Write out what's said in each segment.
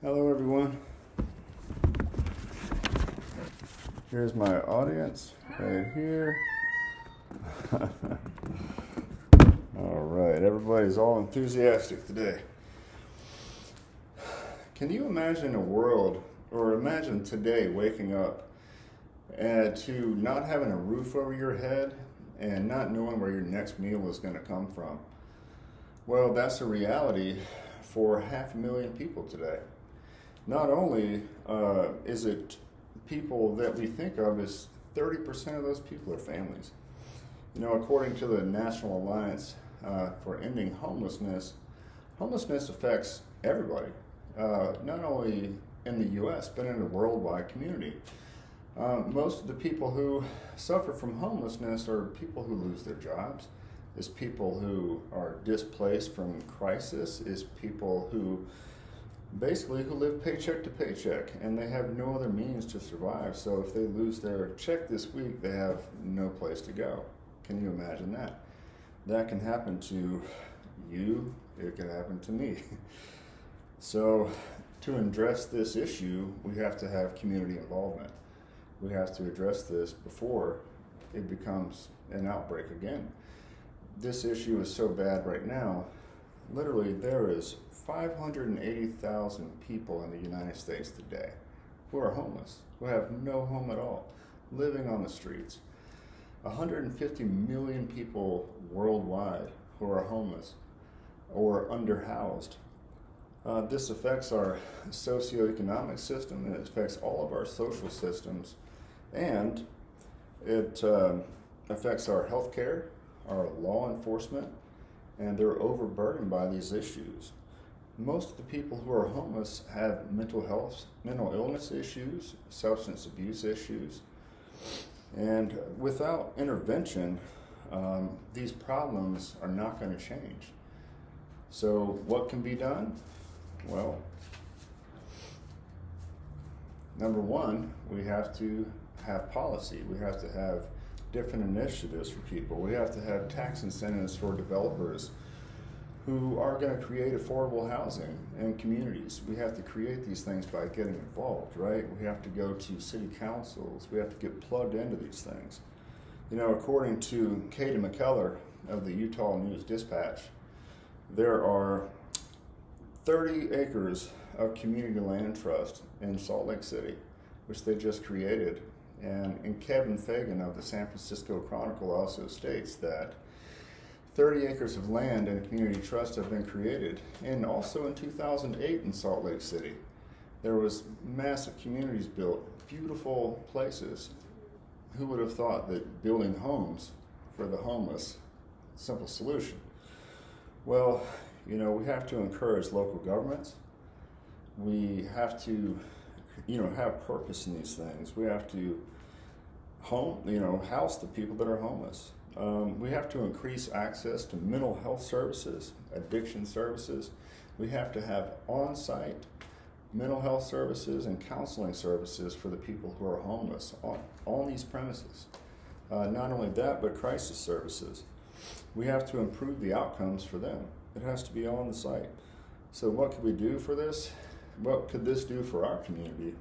Hello everyone. Here's my audience right here. All right, everybody's all enthusiastic today. Can you imagine a world, or imagine today waking up to not having a roof over your head and not knowing where your next meal is going to come from? Well, that's a reality for 500,000 people today. Not only is it people that we think of as 30% of those people are families. You know, according to the National Alliance for Ending Homelessness, homelessness affects everybody, not only in the U.S., but in a worldwide community. Most of the people who suffer from homelessness are people who lose their jobs, is people who are displaced from crisis, is people who live paycheck to paycheck and they have no other means to survive. So if they lose their check this week, they have no place to go. Can you imagine that? That can happen to you, it can happen to me. So to address this issue, we have to have community involvement. We have to address this before it becomes an outbreak again. This issue is so bad right now. Literally, there is 580,000 people in the United States today who are homeless, who have no home at all, living on the streets. 150 million people worldwide who are homeless or underhoused. This affects our socioeconomic system, and it affects all of our social systems, and it affects our health care, our law enforcement, and they're overburdened by these issues. Most of the people who are homeless have mental illness issues, substance abuse issues, and without intervention, these problems are not going to change. So what can be done? Well, number one, we have to have policy. We have to have different initiatives for people. We have to have tax incentives for developers who are going to create affordable housing in communities. We have to create these things by getting involved, right? We have to go to city councils. We have to get plugged into these things. You know, according to Katie McKellar of the Utah News Dispatch, there are 30 acres of community land trust in Salt Lake City, which they just created. And Kevin Fagan of the San Francisco Chronicle also states that 30 acres of land and community trust have been created. And also in 2008 in Salt Lake City, there was massive communities built, beautiful places. Who would have thought that building homes for the homeless, simple solution? Well, you know, we have to encourage local governments. We have to, have purpose in these things. We have to house the people that are homeless. We have to increase access to mental health services, addiction services. We have to have on-site mental health services and counseling services for the people who are homeless on these premises. Not only that, but crisis services. We have to improve the outcomes for them. It has to be on the site. So what could we do for this? What could this do for our community?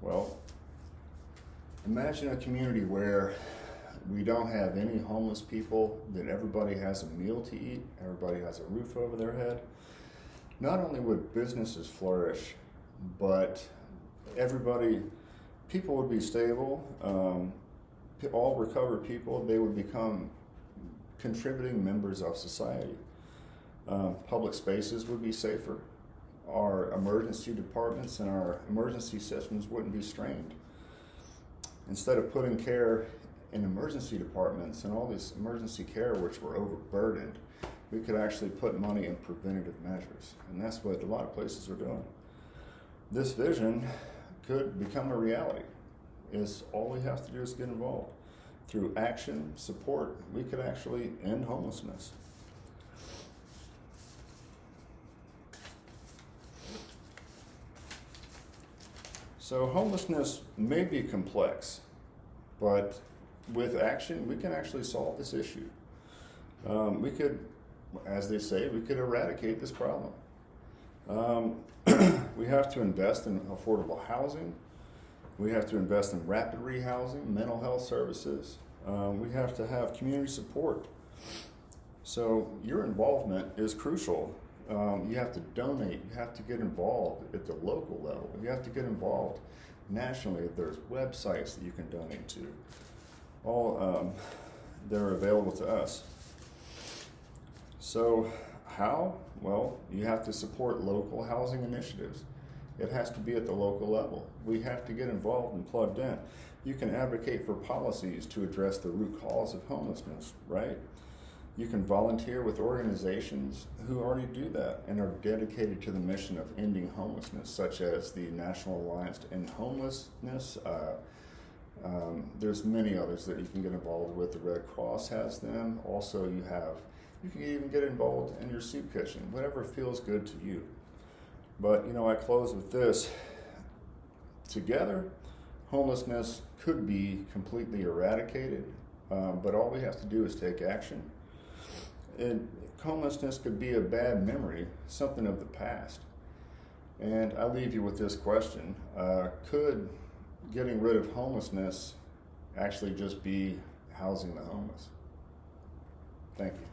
Well, imagine a community where we don't have any homeless people, that everybody has a meal to eat, everybody has a roof over their head. Not only would businesses flourish, but people would be stable, all recovered people, they would become contributing members of society. Public spaces would be safer. Our emergency departments and our emergency systems wouldn't be strained. Instead of putting care in emergency departments and all this emergency care, which were overburdened, we could actually put money in preventative measures. And that's what a lot of places are doing. This vision could become a reality. All we have to do is get involved. Through action, support, we could actually end homelessness. So homelessness may be complex, but with action, we can actually solve this issue. We could, as they say, we could eradicate this problem. We have to invest in affordable housing. We have to invest in rapid rehousing, mental health services. We have to have community support. So your involvement is crucial. You have to donate. You have to get involved at the local level. You have to get involved nationally. There's websites that you can donate to. All they're available to us. So how? Well, you have to support local housing initiatives. It has to be at the local level. We have to get involved and plugged in. You can advocate for policies to address the root cause of homelessness, right? You can volunteer with organizations who already do that and are dedicated to the mission of ending homelessness, such as the National Alliance to End Homelessness. There's many others that you can get involved with. The Red Cross has them. Also, you can even get involved in your soup kitchen, whatever feels good to you. But, I close with this. Together, homelessness could be completely eradicated, but all we have to do is take action. And homelessness could be a bad memory, something of the past. And I leave you with this question. Could getting rid of homelessness actually just be housing the homeless? Thank you.